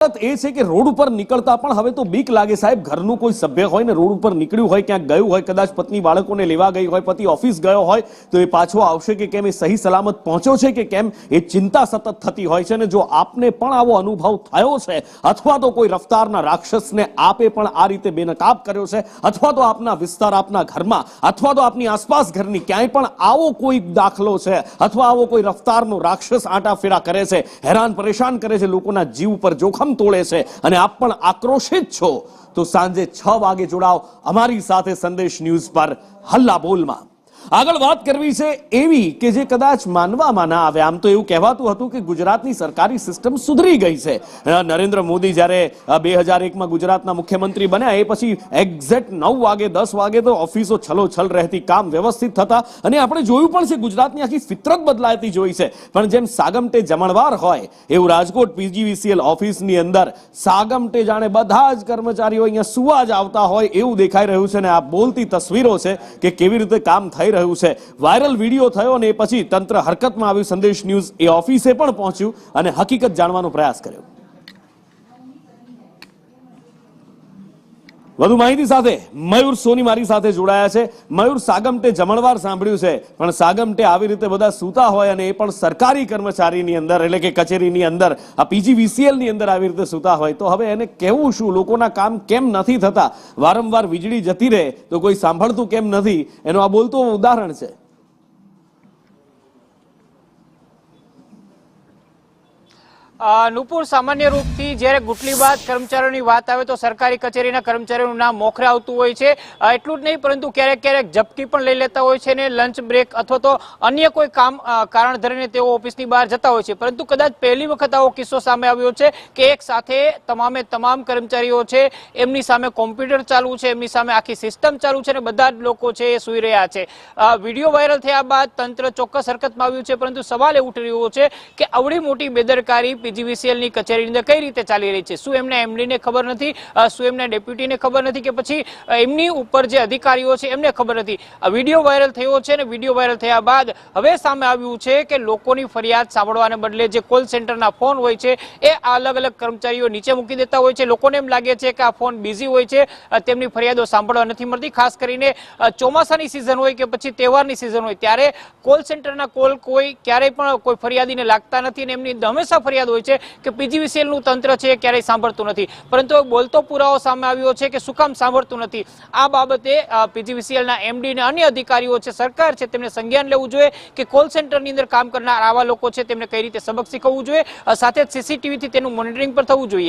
હકીકત એ છે કે રોડ ઉપર નીકળતા પણ હવે તો બીક લાગે સાહેબ. ઘરનું કોઈ સભ્ય હોય ને રોડ ઉપર નીકળ્યું હોય, ક્યાંક ગયું હોય, કદાચ પત્ની બાળકોને લેવા ગઈ હોય, પતિ ઓફિસ ગયો હોય, તો એ પાછો આવશે કે કેમ, એ સહી સલામત પહોંચ્યો છે કે કેમ, એ ચિંતા સતત થતી હોય છે. ને જો આપને પણ આવો અનુભવ થયો છે, અથવા તો કોઈ રફતારના રાક્ષસને આપે પણ આ રીતે બેનકાબ કર્યો છે, અથવા તો આપના વિસ્તાર, આપના ઘરમાં, અથવા તો આપની આસપાસ ઘરની ક્યાંય પણ આવો કોઈ દાખલો છે, અથવા આવો કોઈ રફતારનો રાક્ષસ આંટાફેરા કરે છે, હેરાન પરેશાન કરે છે, લોકોના જીવ પર જોખમ તોડે છે, અને આપ પણ આક્રોશિત છો, તો સાંજે 6 વાગે જોડાઓ અમારી સાથે સંદેશ ન્યૂઝ પર હલ્લા બોલમાં. આગળ વાત કરવી છે એવી કે જે કદાચ માનવામાં ના આવે. આમ તો એવું કહેવાતું હતું કે ગુજરાતની સરકારી સિસ્ટમ સુધરી ગઈ છે. નરેન્દ્ર મોદી જ્યારે 2001માં ગુજરાતના મુખ્યમંત્રી બન્યા એ પછી એક્ઝેક્ટ 9 વાગે 10 વાગે તો ઓફિસો છલોછલ રહેતી, કામ વ્યવસ્થિત થતા, અને આપણે જોયું પણ છે ગુજરાતની આખી ફિતરત બદલાતી જોઈ છે. પણ જેમ સાગમટે જમણવાર હોય એવું રાજકોટ પીજીવીસીએલ ઓફિસની અંદર સાગમટે જાણે બધા જ કર્મચારીઓ અહીંયા સુવા જ આવતા હોય એવું દેખાઈ રહ્યું છે. ને આ બોલતી તસવીરો છે કે કેવી રીતે કામ થઈ રહ્યું છે. વાયરલ વિડીયો થયો અને પછી તંત્ર હરકતમાં આવ્યું. સંદેશ ન્યૂઝ એ ઓફિસે પણ પહોંચ્યું અને હકીકત જાણવાનો પ્રયાસ કર્યો. વધુ માહિતી સાથે મયુર સોની મારી સાથે જોડાયા છે. મયુર, સાગમટે જમણવાર સાંભળ્યું છે, પણ સાગમટે આવી રીતે બધા સૂતા હોય અને એ પણ સરકારી કર્મચારીની અંદર, એટલે કે કચેરીની અંદર, આ પીજીવીસીએલ ની અંદર આવી રીતે સૂતા હોય, તો હવે એને કહેવું શું? લોકોના કામ કેમ નથી થતા? વારંવાર વીજળી જતી રહે તો કોઈ સાંભળતું કેમ નથી? એનું આ બોલતું ઉદાહરણ છે. નુપુર, સામાન્ય રૂપથી જ્યારે ગુટલીબાજ કર્મચારીઓની વાત આવે તો સરકારી કચેરીના કર્મચારીઓનું નામ મોખરે આવતું હોય છે. એટલું જ નહીં, પરંતુ ક્યારેક ક્યારેક ઝપકી પણ લઈ લેતા હોય છે, ને લંચ બ્રેક અથવા તો અન્ય કોઈ કારણ ધરીને તેઓ ઓફિસની બહાર જતા હોય છે. પરંતુ કદાચ પહેલી વખત આવો કિસ્સો સામે આવ્યો છે કે એક સાથે તમામ કર્મચારીઓ છે, એમની સામે કોમ્પ્યુટર ચાલુ છે, એમની સામે આખી સિસ્ટમ ચાલુ છે, અને બધા જ લોકો છે એ સૂઈ રહ્યા છે. વિડીયો વાયરલ થયા બાદ તંત્ર ચોક્કસ હરકતમાં આવ્યું છે, પરંતુ સવાલ એ ઉઠી રહ્યો છે કે આવડી મોટી બેદરકારી પીજીવીસીએલ ની કચેરીની અંદર કઈ રીતે ચાલી રહી છે? શું એમને એમડીને ખબર નથી? શું એમને ડેપ્યુટીને ખબર નથી? કે પછી એમની ઉપર જે અધિકારીઓ છે એમને ખબર નથી? આ વિડીયો વાયરલ થયો છે, અને વિડીયો વાયરલ થયા બાદ હવે સામે આવ્યું છે કે લોકોની ફરિયાદ સાંભળવાને બદલે જે કોલ સેન્ટરના ફોન હોય છે એ અલગ અલગ કર્મચારીઓ નીચે મૂકી દેતા હોય છે. લોકોને એમ લાગે છે કે આ ફોન બિઝી હોય છે, તેમની ફરિયાદો સાંભળવા નથી મળતી. ખાસ કરીને ચોમાસાની સિઝન હોય કે પછી તહેવારની સિઝન હોય ત્યારે કોલ સેન્ટરના કોલ કોઈ ક્યારેય પણ કોઈ ફરિયાદીને લાગતા નથી, અને એમની હંમેશા ફરિયાદ હોય છે કે પીજીવીસીએલ નું તંત્ર છે ક્યારેય સાંભળતું નથી. પરંતુ બોલતો પુરાવો સામે આવ્યો છે કે શું કામ સાંભળતું નથી. આ બાબતે પીજીવીસીએલ ના એમડી અને અન્ય અધિકારીઓ છે, સરકાર છે, તેમને સંજ્ઞાન લેવું જોઈએ કે કોલ સેન્ટરની અંદર કામ કરનાર આવા લોકો છે તેમને કઈ રીતે સબક શીખવવું જોઈએ, સાથે જ સીસીટીવી થી તેનું મોનિટરિંગ પણ થવું જોઈએ.